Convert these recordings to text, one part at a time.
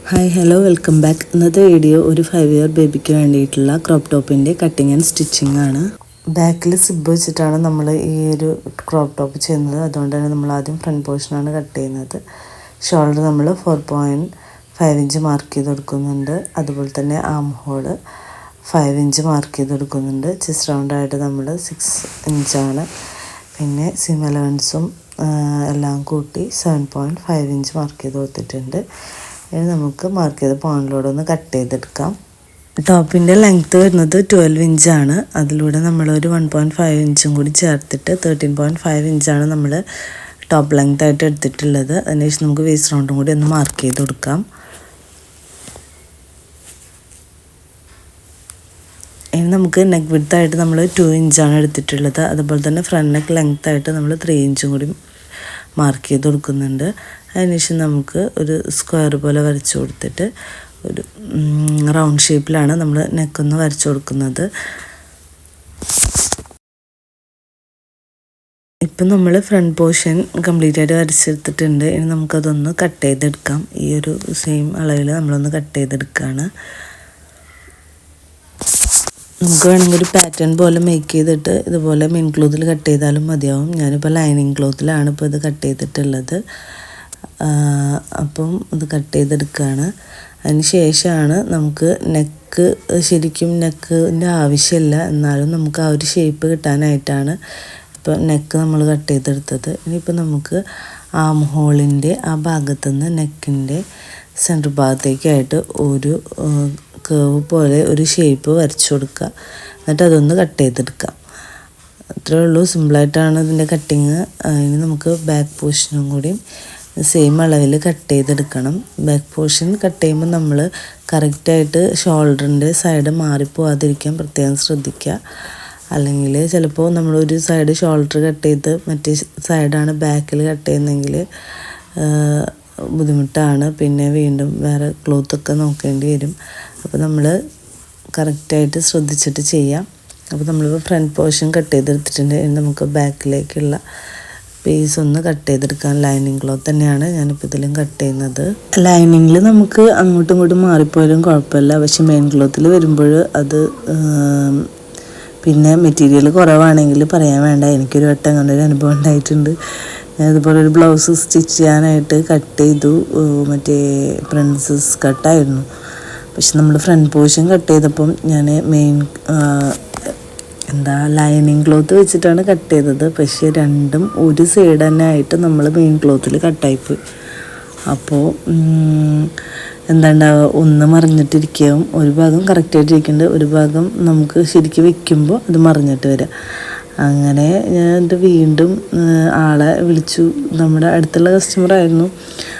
Hi hello welcome back. ഇന്നത്തെ video ഒരു 5 year ബേബിക്ക് വേണ്ടിയിട്ടുള്ള ക്രോപ്പ് ടോപ്പിൻ്റെ കട്ടിങ് ആൻഡ് സ്റ്റിച്ചിങ് ആണ്. ബാക്കിൽ സിബ് വെച്ചിട്ടാണ് നമ്മൾ ഈ ഒരു ക്രോപ്പ് ടോപ്പ് ചെയ്യുന്നത്. അതുകൊണ്ട് തന്നെ നമ്മൾ ആദ്യം ഫ്രണ്ട് പോർഷനാണ് കട്ട് ചെയ്യുന്നത്. ഷോൾഡർ നമ്മൾ 4.5 ഇഞ്ച് മാർക്ക് ചെയ്ത് കൊടുക്കുന്നുണ്ട്. അതുപോലെ തന്നെ ആം ഹോള് 5 ഇഞ്ച് മാർക്ക് ചെയ്ത് കൊടുക്കുന്നുണ്ട്. ചെസ്റ്റ് റൗണ്ടായിട്ട് നമ്മൾ 6 ഇഞ്ചാണ്. പിന്നെ സിം അലവൻസും എല്ലാം കൂട്ടി 7.5 ഇഞ്ച് മാർക്ക് ചെയ്ത് കൊടുത്തിട്ടുണ്ട്. ഇനി നമുക്ക് മാർക്ക് ചെയ്ത പോയിന്റിലൂടെ ഒന്ന് കട്ട് ചെയ്തെടുക്കാം. ടോപ്പിൻ്റെ ലെങ്ത്ത് വരുന്നത് 12 ഇഞ്ചാണ്. അതിലൂടെ നമ്മളൊരു 1.5 ഇഞ്ചും കൂടി ചേർത്തിട്ട് 13.5 ഇഞ്ചാണ് നമ്മൾ ടോപ്പ് ലെങ്ത് ആയിട്ട് എടുത്തിട്ടുള്ളത്. അതിനുശേഷം നമുക്ക് വേസ്റ്റ് റൗണ്ടും കൂടി ഒന്ന് മാർക്ക് ചെയ്ത് കൊടുക്കാം. ഇനി നമുക്ക് നെക്ക് വിഡ്ത്തായിട്ട് നമ്മൾ 2 ഇഞ്ചാണ് എടുത്തിട്ടുള്ളത്. അതുപോലെ തന്നെ ഫ്രണ്ട് നെക്ക് ലെങ്ത് ആയിട്ട് നമ്മൾ 3 ഇഞ്ചും കൂടി മാർക്ക് ചെയ്ത് കൊടുക്കുന്നുണ്ട്. അതിനുശേഷം നമുക്ക് ഒരു സ്ക്വയർ പോലെ വരച്ച് കൊടുത്തിട്ട് ഒരു റൗണ്ട് ഷേപ്പിലാണ് നമ്മൾ നെക്കൊന്ന് വരച്ച് കൊടുക്കുന്നത്. ഇപ്പം നമ്മൾ ഫ്രണ്ട് പോർഷൻ കംപ്ലീറ്റ് ആയിട്ട് വരച്ചെടുത്തിട്ടുണ്ട്. ഇനി നമുക്കതൊന്ന് കട്ട് ചെയ്തെടുക്കാം. ഈ ഒരു സെയിം അളവിൽ നമ്മളൊന്ന് കട്ട് ചെയ്തെടുക്കുകയാണ്. നമുക്ക് വേണമെങ്കിൽ ഒരു പാറ്റേൺ പോലെ മേക്ക് ചെയ്തിട്ട് ഇതുപോലെ മെയിൻ ക്ലോത്തിൽ കട്ട് ചെയ്താലും മതിയാവും. ഞാനിപ്പോൾ ലൈനിങ് ക്ലോത്തിലാണ് ഇപ്പോൾ ഇത് കട്ട് ചെയ്തിട്ടുള്ളത്. അപ്പം ഇത് കട്ട് ചെയ്തെടുക്കുകയാണ്. അതിന് ശേഷമാണ് നമുക്ക് നെക്ക്, ശരിക്കും നെക്കിൻ്റെ ആവശ്യമില്ല, എന്നാലും നമുക്ക് ആ ഒരു ഷേപ്പ് കിട്ടാനായിട്ടാണ് ഇപ്പോൾ നെക്ക് നമ്മൾ കട്ട് ചെയ്തെടുത്തത്. ഇനിയിപ്പോൾ നമുക്ക് ആം ഹോളിൻ്റെ ആ ഭാഗത്തുനിന്ന് നെക്കിൻ്റെ സെൻറ്റർ ഭാഗത്തേക്കായിട്ട് ഒരു കേവ് പോലെ ഒരു ഷേപ്പ് വരച്ചു കൊടുക്കുക. എന്നിട്ട് അതൊന്ന് കട്ട് ചെയ്തെടുക്കാം. അത്രേ ഉള്ളൂ, സിമ്പിളായിട്ടാണ് ഇതിൻ്റെ കട്ടിങ്. ഇനി നമുക്ക് ബാക്ക് പോർഷനും കൂടി സെയിം അളവിൽ കട്ട് ചെയ്തെടുക്കണം. ബാക്ക് പോർഷൻ കട്ട് ചെയ്യുമ്പോൾ നമ്മൾ കറക്റ്റായിട്ട് ഷോൾഡറിൻ്റെ സൈഡ് മാറിപ്പോവാതിരിക്കാൻ പ്രത്യേകം ശ്രദ്ധിക്കുക. അല്ലെങ്കിൽ ചിലപ്പോൾ നമ്മളൊരു സൈഡ് ഷോൾഡർ കട്ട് ചെയ്ത് മറ്റേ സൈഡാണ് ബാക്കിൽ കട്ട് ചെയ്യുന്നതെങ്കിൽ ബുദ്ധിമുട്ടാണ്. പിന്നെ വീണ്ടും വേറെ ക്ലോത്തൊക്കെ നോക്കേണ്ടി വരും. അപ്പോൾ നമ്മൾ കറക്റ്റായിട്ട് ശ്രദ്ധിച്ചിട്ട് ചെയ്യാം. അപ്പോൾ നമ്മളിപ്പോൾ ഫ്രണ്ട് പോർഷൻ കട്ട് ചെയ്തെടുത്തിട്ടുണ്ട്. ഇനി നമുക്ക് ബാക്കിലേക്കുള്ള പീസ് ഒന്ന് കട്ട് ചെയ്തെടുക്കാൻ ലൈനിങ് ക്ലോത്ത് തന്നെയാണ് ഞാനിപ്പോൾ ഇതിലും കട്ട് ചെയ്യുന്നത്. ലൈനിങ്ങിൽ നമുക്ക് അങ്ങോട്ടും ഇങ്ങോട്ടും മാറിപ്പോയാലും കുഴപ്പമില്ല. പക്ഷെ മെയിൻ ക്ലോത്തിൽ വരുമ്പോൾ അത് പിന്നെ മെറ്റീരിയൽ കുറവാണെങ്കിൽ പറയാൻ വേണ്ട. എനിക്കൊരു വട്ടം അങ്ങനെ ഒരു അനുഭവം ഉണ്ടായിട്ടുണ്ട്. അതുപോലെ ഒരു ബ്ലൗസ് സ്റ്റിച്ച് ചെയ്യാനായിട്ട് കട്ട് ചെയ്തു. മറ്റേ പ്രിൻസസ് കട്ടായിരുന്നു. പക്ഷെ നമ്മൾ ഫ്രണ്ട് പോർഷൻ കട്ട് ചെയ്തപ്പം ഞാൻ മെയിൻ ലൈനിങ് ക്ലോത്ത് വെച്ചിട്ടാണ് കട്ട് ചെയ്തത്. പക്ഷേ രണ്ടും ഒരു സൈഡ് തന്നെ ആയിട്ട് നമ്മൾ മെയിൻ ക്ലോത്തിൽ കട്ടായിപ്പോയി. അപ്പോൾ ഒന്ന് മറിഞ്ഞിട്ടിരിക്കുകയും ഒരു ഭാഗം കറക്റ്റായിട്ടിരിക്കുന്നുണ്ട്, ഒരു ഭാഗം നമുക്ക് ശരിക്കും വെക്കുമ്പോൾ അത് മറിഞ്ഞിട്ട് വരിക. അങ്ങനെ ഞാൻ വീണ്ടും ആളെ വിളിച്ചു. നമ്മുടെ അടുത്തുള്ള കസ്റ്റമറായിരുന്നു.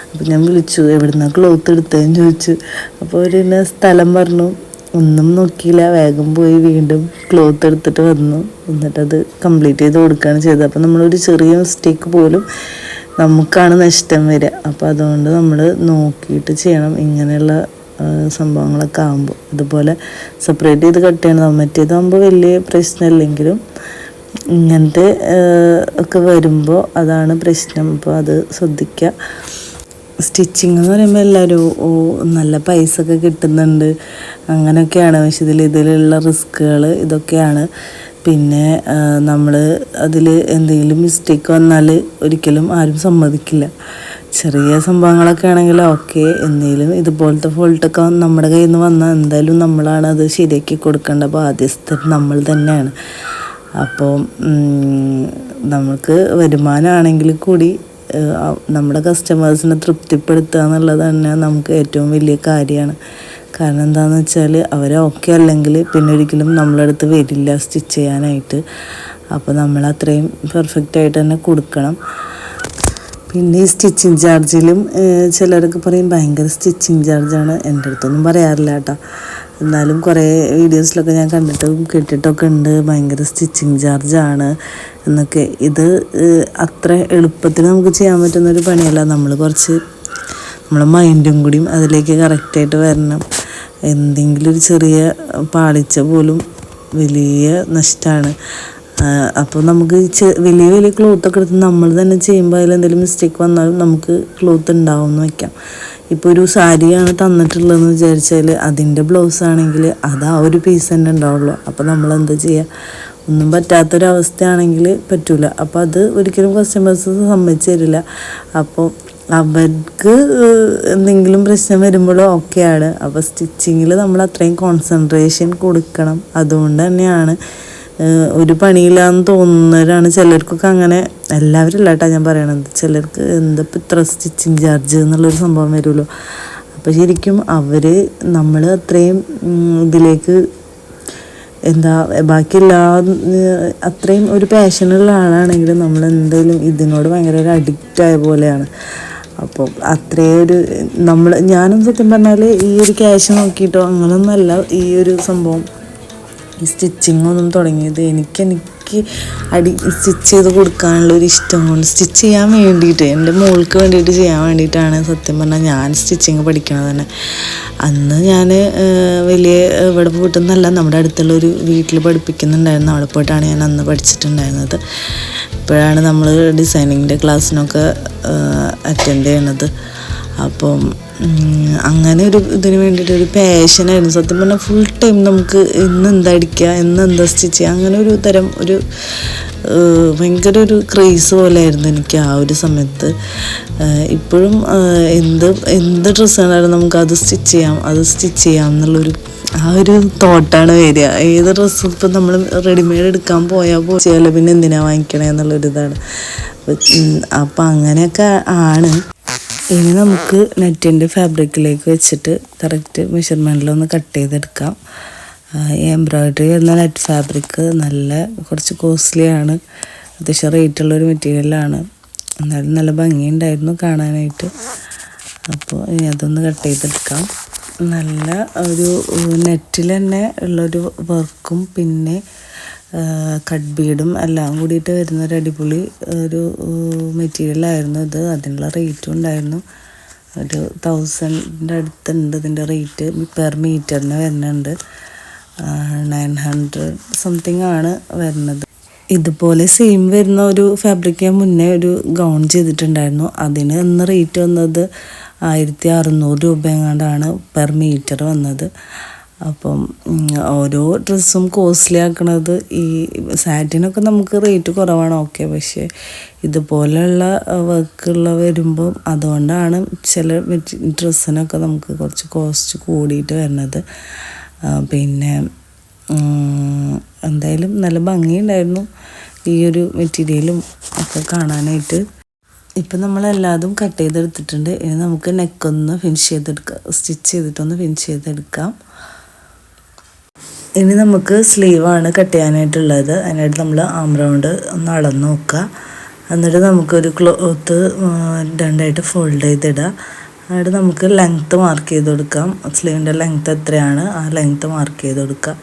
അപ്പോൾ ഞാൻ വിളിച്ചു, എവിടുന്നാണ് ക്ലോത്ത് എടുത്തതെന്ന് ചോദിച്ചു. അപ്പോൾ അവർ എന്നെ സ്ഥലം പറഞ്ഞു. ഒന്നും നോക്കിയില്ല, വേഗം പോയി വീണ്ടും ക്ലോത്ത് എടുത്തിട്ട് വന്നു. എന്നിട്ടത് കംപ്ലീറ്റ് ചെയ്ത് കൊടുക്കുകയാണ് ചെയ്തത്. അപ്പോൾ നമ്മളൊരു ചെറിയ മിസ്റ്റേക്ക് പോലും നമുക്കാണ് നഷ്ടം വരിക. അപ്പോൾ അതുകൊണ്ട് നമ്മൾ നോക്കിയിട്ട് ചെയ്യണം ഇങ്ങനെയുള്ള സംഭവങ്ങളൊക്കെ ആകുമ്പോൾ. അതുപോലെ സെപ്പറേറ്റ് ചെയ്ത് കട്ട് ചെയ്യണം. മറ്റേതാകുമ്പോൾ വലിയ പ്രശ്നമില്ലെങ്കിലും ഇങ്ങനത്തെ ഒക്കെ വരുമ്പോൾ അതാണ് പ്രശ്നം. അപ്പോൾ അത് ശ്രദ്ധിക്കുക. സ്റ്റിച്ചിങ് എന്ന് പറയുമ്പോൾ എല്ലാവരും നല്ല പൈസ ഒക്കെ കിട്ടുന്നുണ്ട് അങ്ങനെയൊക്കെയാണ്. പക്ഷെ ഇതിലുള്ള റിസ്ക്കുകൾ ഇതൊക്കെയാണ്. പിന്നെ നമ്മൾ അതിൽ എന്തെങ്കിലും മിസ്റ്റേക്ക് വന്നാൽ ഒരിക്കലും ആരും സമ്മതിക്കില്ല. ചെറിയ സംഭവങ്ങളൊക്കെ ആണെങ്കിൽ ഓക്കെ, എന്തെങ്കിലും ഇതുപോലത്തെ ഫോൾട്ടൊക്കെ നമ്മുടെ കയ്യിൽ നിന്ന് വന്നാൽ എന്തായാലും നമ്മളാണ് അത് ശരിയാക്കി കൊടുക്കേണ്ട ബാധ്യസ്ഥ നമ്മൾ തന്നെയാണ്. അപ്പോൾ നമുക്ക് വരുമാനമാണെങ്കിൽ കൂടി നമ്മുടെ കസ്റ്റമേഴ്സിനെ തൃപ്തിപ്പെടുത്തുക എന്നുള്ളത് തന്നെ നമുക്ക് ഏറ്റവും വലിയ കാര്യമാണ്. കാരണം എന്താണെന്ന് വെച്ചാൽ അവർ ഓക്കെ അല്ലെങ്കിൽ പിന്നെ ഒരിക്കലും നമ്മളടുത്ത് വരില്ല സ്റ്റിച്ച് ചെയ്യാനായിട്ട്. അപ്പോൾ നമ്മൾ അത്രയും പെർഫെക്റ്റായിട്ട് തന്നെ കൊടുക്കണം. പിന്നെ ഈ സ്റ്റിച്ചിങ് ചാർജിലും ചിലരൊക്കെ പറയും ഭയങ്കര സ്റ്റിച്ചിങ് ചാർജാണ്. എൻ്റെ അടുത്തൊന്നും പറയാറില്ല കേട്ടോ. എന്നാലും കുറേ വീഡിയോസിലൊക്കെ ഞാൻ കണ്ടിട്ടും കേട്ടിട്ടൊക്കെ ഉണ്ട് ഭയങ്കര സ്റ്റിച്ചിങ് ചാർജാണ് എന്നൊക്കെ. ഇത് അത്ര എളുപ്പത്തിൽ നമുക്ക് ചെയ്യാൻ പറ്റുന്നൊരു പണിയല്ല. നമ്മളെ മൈൻഡും കൂടിയും അതിലേക്ക് കറക്റ്റായിട്ട് വരണം. എന്തെങ്കിലും ഒരു ചെറിയ പാളിച്ച പോലും വലിയ നഷ്ടമാണ്. അപ്പോൾ നമുക്ക് വലിയ വലിയ ക്ലോത്തൊക്കെ എടുത്ത് നമ്മൾ തന്നെ ചെയ്യുമ്പോൾ അതിലെന്തെങ്കിലും മിസ്റ്റേക്ക് വന്നാലും നമുക്ക് ക്ലോത്ത് ഉണ്ടാവും എന്ന് വയ്ക്കാം. ഇപ്പോൾ ഒരു സാരിയാണ് തന്നിട്ടുള്ളതെന്ന് വിചാരിച്ചാൽ അതിൻ്റെ ബ്ലൗസ് ആണെങ്കിൽ അത് ആ ഒരു പീസ് തന്നെ ഉണ്ടാവുള്ളൂ. അപ്പോൾ നമ്മൾ എന്താ ചെയ്യുക, ഒന്നും പറ്റാത്തൊരവസ്ഥയാണെങ്കിൽ പറ്റില്ല. അപ്പോൾ അത് ഒരിക്കലും കസ്റ്റമേഴ്സ് സമ്മതിച്ച് തരില്ല. അപ്പോൾ അവർക്ക് എന്തെങ്കിലും പ്രശ്നം വരുമ്പോഴും ഓക്കെയാണ്. അപ്പോൾ സ്റ്റിച്ചിങ്ങിൽ നമ്മൾ അത്രയും കോൺസെൻട്രേഷൻ കൊടുക്കണം. അതുകൊണ്ട് തന്നെയാണ് ഒരു പണിയില്ലാന്ന് തോന്നുന്നവരാണ് ചിലർക്കൊക്കെ. അങ്ങനെ എല്ലാവരും ഇല്ല കേട്ടോ ഞാൻ പറയണത്. ചിലർക്ക് എന്തിപ്പോൾ ഇത്ര സ്റ്റിച്ചിങ് ചാർജ് എന്നുള്ളൊരു സംഭവം വരുമല്ലോ. അപ്പോൾ ശരിക്കും നമ്മൾ അത്രയും ഇതിലേക്ക് ബാക്കിയെല്ലാ അത്രയും ഒരു പാഷനുള്ള ആളാണെങ്കിൽ നമ്മൾ എന്തായാലും ഇതിനോട് ഭയങ്കര ഒരു അഡിക്റ്റായ പോലെയാണ്. അപ്പോൾ ഞാനും സത്യം പറഞ്ഞാൽ ഈ ഒരു ക്യാഷ് നോക്കിയിട്ടോ അങ്ങനെയൊന്നുമല്ല ഈ ഒരു സംഭവം, ഈ സ്റ്റിച്ചിങ്ങൊന്നും തുടങ്ങിയത്. എനിക്ക് സ്റ്റിച്ച് ചെയ്ത് കൊടുക്കാനുള്ളൊരു ഇഷ്ടം കൊണ്ട്, സ്റ്റിച്ച് ചെയ്യാൻ വേണ്ടിയിട്ട്, എൻ്റെ മോൾക്ക് വേണ്ടിയിട്ട് ചെയ്യാൻ വേണ്ടിയിട്ടാണ് സത്യം പറഞ്ഞാൽ ഞാൻ സ്റ്റിച്ചിങ് പഠിക്കണത് തന്നെ. അന്ന് ഞാൻ ഇവിടെ പോയിട്ടൊന്നല്ല, നമ്മുടെ അടുത്തുള്ളൊരു വീട്ടിൽ പഠിപ്പിക്കുന്നുണ്ടായിരുന്നു. അവിടെ പോയിട്ടാണ് ഞാൻ അന്ന് പഠിച്ചിട്ടുണ്ടായിരുന്നത്. ഇപ്പോഴാണ് നമ്മൾ ഡിസൈനിങ്ങിൻ്റെ ക്ലാസ്സിനൊക്കെ അറ്റൻഡ് ചെയ്യണത്. അപ്പം അങ്ങനെ ഇതിന് വേണ്ടിയിട്ടൊരു പാഷനായിരുന്നു സത്യം പറഞ്ഞാൽ. ഫുൾ ടൈം നമുക്ക് ഇന്നെന്താ അടിക്കുക, ഇന്നെന്താ സ്റ്റിച്ച് ചെയ്യുക, അങ്ങനെ ഒരു തരം ഭയങ്കര ഒരു ക്രേസ് പോലെയായിരുന്നു എനിക്ക് ആ ഒരു സമയത്ത്. ഇപ്പോഴും എന്ത് ഡ്രസ്സാണെങ്കിലും നമുക്കത് സ്റ്റിച്ച് ചെയ്യാം എന്നുള്ളൊരു ആ ഒരു തോട്ടാണ് വരിക. ഏത് ഡ്രസ്സും ഇപ്പം നമ്മൾ റെഡിമെയ്ഡ് എടുക്കാൻ പോയാൽ ചെയ്യാലോ, പിന്നെ എന്തിനാ വാങ്ങിക്കണേ എന്നുള്ളൊരിതാണ്. അപ്പം അങ്ങനെയൊക്കെ ആണ്. ഇനി നമുക്ക് നെറ്റിൻ്റെ ഫാബ്രിക്കിലേക്ക് വെച്ചിട്ട് കറക്റ്റ് മെഷർമെൻറ്റിലൊന്ന് കട്ട് ചെയ്തെടുക്കാം. ഈ എംബ്രോയ്ഡറി വരുന്ന നെറ്റ് ഫാബ്രിക് കുറച്ച് കോസ്റ്റ്ലിയാണ്, അത്യാവശ്യം റേറ്റുള്ളൊരു മെറ്റീരിയലാണ്. എന്നാലും നല്ല ഭംഗിയുണ്ടായിരുന്നു കാണാനായിട്ട്. അപ്പോൾ ഇനി അതൊന്ന് കട്ട് ചെയ്തെടുക്കാം. നല്ല ഒരു നെറ്റിൽ തന്നെ ഉള്ളൊരു വർക്കും പിന്നെ കട്ട് ബീഡും എല്ലാം കൂടിയിട്ട് വരുന്നൊരു അടിപൊളി ഒരു മെറ്റീരിയലായിരുന്നു ഇത്. അതിനുള്ള റേറ്റും ഉണ്ടായിരുന്നു. ഒരു 1000-ൻ്റെ അടുത്തുണ്ട് ഇതിൻ്റെ റേറ്റ്. പെർ മീറ്ററിന് വരുന്നുണ്ട് 900 സംതിങ് ആണ് വരുന്നത്. ഇതുപോലെ സെയിം വരുന്ന ഒരു ഫാബ്രിക് ഞാൻ മുന്നേ ഒരു ഗൗൺ ചെയ്തിട്ടുണ്ടായിരുന്നു. അതിന് അന്ന് റേറ്റ് വന്നത് 1600 രൂപ എങ്ങാണ്ടാണ് പെർ മീറ്റർ വന്നത്. അപ്പം ഓരോ ഡ്രസ്സും കോസ്റ്റ്ലി ആക്കണത്, ഈ സാറ്റിനൊക്കെ നമുക്ക് റേറ്റ് കുറവാണ് ഓക്കെ, പക്ഷേ ഇതുപോലെയുള്ള വർക്കുള്ള വരുമ്പം അതുകൊണ്ടാണ് ചില ഡ്രസ്സിനൊക്കെ നമുക്ക് കുറച്ച് കോസ്റ്റ് കൂടിയിട്ട് വരുന്നത്. പിന്നെ എന്തായാലും നല്ല ഭംഗിയുണ്ടായിരുന്നു ഈ ഒരു മെറ്റീരിയലും ഒക്കെ കാണാനായിട്ട്. ഇപ്പം നമ്മളെല്ലാതും കട്ട് ചെയ്തെടുത്തിട്ടുണ്ട്. ഇനി നമുക്ക് നെക്കൊന്ന് സ്റ്റിച്ച് ചെയ്തിട്ടൊന്ന് ഫിനിഷ് ചെയ്തെടുക്കാം. ഇനി നമുക്ക് സ്ലീവാണ് കട്ട് ചെയ്യാനായിട്ടുള്ളത്. അതിനായിട്ട് നമ്മൾ ആം റൗണ്ട് ഒന്ന് അളന്ന് നോക്കുക. എന്നിട്ട് നമുക്കൊരു ക്ലോത്ത് രണ്ടായിട്ട് ഫോൾഡ് ചെയ്തിടുക. എന്നിട്ട് നമുക്ക് ലെങ്ത്ത് മാർക്ക് ചെയ്ത് കൊടുക്കാം. സ്ലീവിൻ്റെ ലെങ്ത്ത് എത്രയാണ് ആ ലെങ്ത്ത് മാർക്ക് ചെയ്ത് കൊടുക്കുക.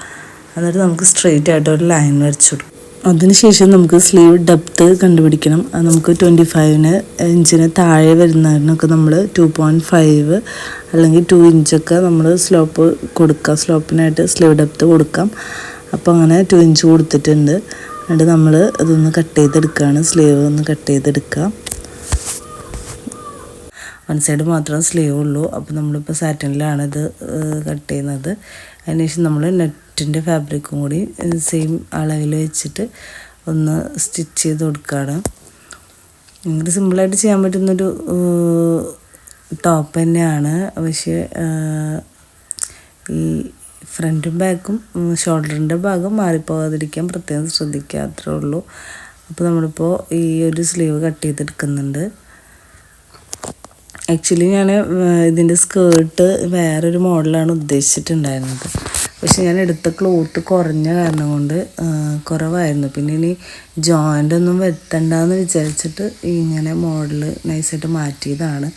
എന്നിട്ട് നമുക്ക് സ്ട്രെയിറ്റ് ആയിട്ട് ഒരു ലൈൻ വരച്ചു കൊടുക്കും. അതിനുശേഷം നമുക്ക് സ്ലീവ് ഡെപ്ത്ത് കണ്ടുപിടിക്കണം. അത് നമുക്ക് 25 ഇഞ്ചിന് താഴെ വരുന്നതിനൊക്കെ നമ്മൾ 2.5 അല്ലെങ്കിൽ 2 ഇഞ്ചൊക്കെ നമ്മൾ സ്ലോപ്പ് കൊടുക്കുക. സ്ലോപ്പിനായിട്ട് സ്ലീവ് ഡെപ്ത്ത് കൊടുക്കാം. അപ്പോൾ അങ്ങനെ 2 ഇഞ്ച് കൊടുത്തിട്ടുണ്ട്. എന്നിട്ട് നമ്മൾ ഇതൊന്ന് കട്ട് ചെയ്തെടുക്കുകയാണ്. സ്ലീവ് ഒന്ന് കട്ട് ചെയ്തെടുക്കുക. വൺ സൈഡ് മാത്രം സ്ലീവ് ഉള്ളൂ. അപ്പോൾ നമ്മളിപ്പോൾ സാറ്റിനിലാണ് ഇത് കട്ട് ചെയ്യുന്നത്. അതിനുശേഷം നമ്മൾ നെറ്റിൻ്റെ ഫാബ്രിക്കും കൂടി സെയിം അളവിൽ വെച്ചിട്ട് ഒന്ന് സ്റ്റിച്ച് ചെയ്ത് കൊടുക്കുകയാണ്. ഇങ്ങനെ സിമ്പിളായിട്ട് ചെയ്യാൻ പറ്റുന്നൊരു ടോപ്പ് തന്നെയാണ്. പക്ഷേ ഈ ഫ്രണ്ടും ബാക്കും ഷോൾഡറിൻ്റെ ഭാഗം മാറിപ്പോകാതിരിക്കാൻ പ്രത്യേകം ശ്രദ്ധിക്കുക, അത്രേ ഉള്ളൂ. അപ്പോൾ നമ്മളിപ്പോൾ ഈ ഒരു സ്ലീവ് കട്ട് ചെയ്തെടുക്കുന്നുണ്ട്. ആക്ച്വലി ഞാൻ ഇതിൻ്റെ സ്കേർട്ട് വേറൊരു മോഡലാണ് ഉദ്ദേശിച്ചിട്ടുണ്ടായിരുന്നത്. പക്ഷെ ഞാൻ എടുത്ത ക്ലോത്ത് കുറഞ്ഞ കാരണം കൊണ്ട് കുറവായിരുന്നു. പിന്നെ ഇനി ജോയിൻ്റ് ഒന്നും വരുത്തണ്ടെന്ന് വിചാരിച്ചിട്ട് ഇങ്ങനെ മോഡൽ നൈസായിട്ട് മാറ്റിയതാണ്.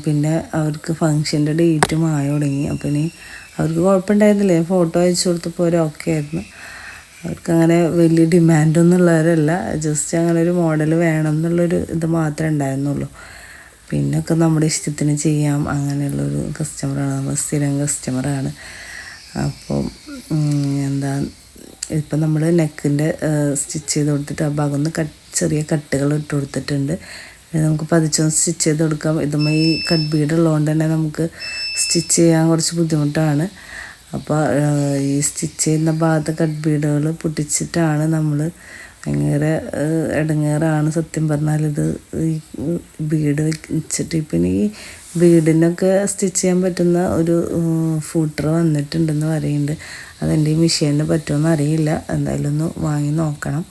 പിന്നെ അവർക്ക് ഫങ്ഷൻ്റെ ഡേറ്റും ആയി തുടങ്ങി. അപ്പോൾ ഇനി അവർക്ക് കുഴപ്പമുണ്ടായിരുന്നില്ല. ഫോട്ടോ അയച്ചു കൊടുത്തപ്പോൾ ഒരു ഓക്കെ ആയിരുന്നു. അവർക്കങ്ങനെ വലിയ ഡിമാൻഡൊന്നും ഉള്ളവരല്ല. ജസ്റ്റ് അങ്ങനെ ഒരു മോഡൽ വേണം എന്നുള്ളൊരു ഇത് മാത്രമേ ഉണ്ടായിരുന്നുള്ളൂ. പിന്നൊക്കെ നമ്മുടെ ഇഷ്ടത്തിന് ചെയ്യാം, അങ്ങനെയുള്ളൊരു കസ്റ്റമറാണ്. നമ്മൾ സ്ഥിരം കസ്റ്റമറാണ്. അപ്പം ഇപ്പം നമ്മൾ നെക്കിൻ്റെ സ്റ്റിച്ച് ചെയ്ത് കൊടുത്തിട്ട് ആ ഭാഗം ഒന്ന് ചെറിയ കട്ടുകൾ ഇട്ട് കൊടുത്തിട്ടുണ്ട്. നമുക്ക് പതിച്ചൊന്ന് സ്റ്റിച്ച് ചെയ്ത് കൊടുക്കാം. ഇതുമ്പോൾ ഈ കട്ട് ബീഡ് ഉള്ളതുകൊണ്ട് തന്നെ നമുക്ക് സ്റ്റിച്ച് ചെയ്യാൻ കുറച്ച് ബുദ്ധിമുട്ടാണ്. അപ്പോൾ ഈ സ്റ്റിച്ച് ചെയ്യുന്ന ഭാഗത്ത് കട്ട് ബീഡുകൾ പൊട്ടിച്ചിട്ടാണ് നമ്മൾ ഭയങ്കര ഇടങ്ങേറാണ് സത്യം പറഞ്ഞാൽ. ഇത് ഈ ബീഡ് വെച്ചിട്ട് ഇപ്പം ഈ ബീഡിനൊക്കെ സ്റ്റിച്ച് ചെയ്യാൻ പറ്റുന്ന ഒരു ഫൂട്ടർ വന്നിട്ടുണ്ടെന്ന് പറയുന്നുണ്ട്. അതെൻ്റെ ഈ മെഷീനിന് പറ്റുമെന്ന് അറിയില്ല. എന്തായാലും ഒന്ന് വാങ്ങി നോക്കണം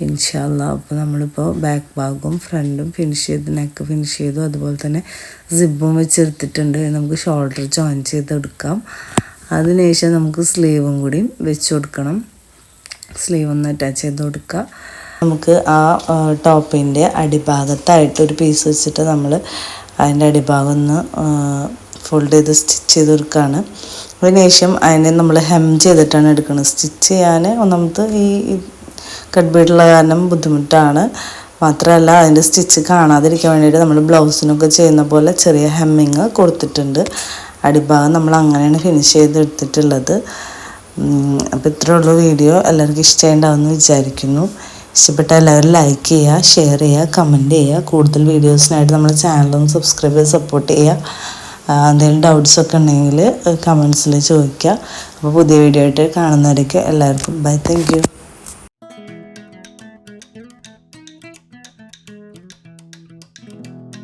ഇൻഷാ അല്ലാഹ്. അപ്പോൾ നമ്മളിപ്പോൾ ബാക്ക് ഭാഗവും ഫ്രണ്ടും ഫിനിഷ് ചെയ്ത്, നെക്ക് ഫിനിഷ് ചെയ്തു. അതുപോലെ തന്നെ സിബും വെച്ചെടുത്തിട്ടുണ്ട്. നമുക്ക് ഷോൾഡർ ജോയിൻ ചെയ്തെടുക്കാം. അതിനുശേഷം നമുക്ക് സ്ലീവും കൂടി വെച്ച് കൊടുക്കണം. സ്ലീവ് ഒന്ന് അറ്റാച്ച് ചെയ്ത് കൊടുക്കുക. നമുക്ക് ആ ടോപ്പിൻ്റെ അടിഭാഗത്തായിട്ടൊരു പീസ് വെച്ചിട്ട് നമ്മൾ അതിൻ്റെ അടിഭാഗം ഒന്ന് ഫോൾഡ് ചെയ്ത് സ്റ്റിച്ച് ചെയ്ത് കൊടുക്കുകയാണ്. അതിനുശേഷം അതിനെ നമ്മൾ ഹെം ചെയ്തിട്ടാണ് എടുക്കുന്നത്. സ്റ്റിച്ച് ചെയ്യാൻ ഒന്നാമത് ഈ കട്ട് ബീഡുള്ള കാരണം ബുദ്ധിമുട്ടാണ്. മാത്രമല്ല അതിൻ്റെ സ്റ്റിച്ച് കാണാതിരിക്കാൻ വേണ്ടിയിട്ട് നമ്മൾ ബ്ലൗസിനൊക്കെ ചെയ്യുന്ന പോലെ ചെറിയ ഹെമ്മിങ് കൊടുത്തിട്ടുണ്ട്. അടിഭാഗം നമ്മൾ അങ്ങനെയാണ് ഫിനിഷ് ചെയ്തെടുത്തിട്ടുള്ളത്. അപ്പോൾ ഇത്രയേ ഉള്ളൂ വീഡിയോ. എല്ലാവർക്കും ഇഷ്ടമുണ്ടാവുമെന്ന് വിചാരിക്കുന്നു. ഇഷ്ടപ്പെട്ട എല്ലാവരും ലൈക്ക് ചെയ്യുക, ഷെയർ ചെയ്യുക, കമൻറ്റ് ചെയ്യുക. കൂടുതൽ വീഡിയോസിനായിട്ട് നമ്മുടെ ചാനലൊന്ന് സബ്സ്ക്രൈബ് ചെയ്ത് സപ്പോർട്ട് ചെയ്യുക. എന്തെങ്കിലും ഡൗട്ട്സൊക്കെ ഉണ്ടെങ്കിൽ കമൻസിൽ ചോദിക്കുക. അപ്പോൾ പുതിയ വീഡിയോ ആയിട്ട് കാണുന്നവരേക്ക് എല്ലാവർക്കും ബൈ. Thank you.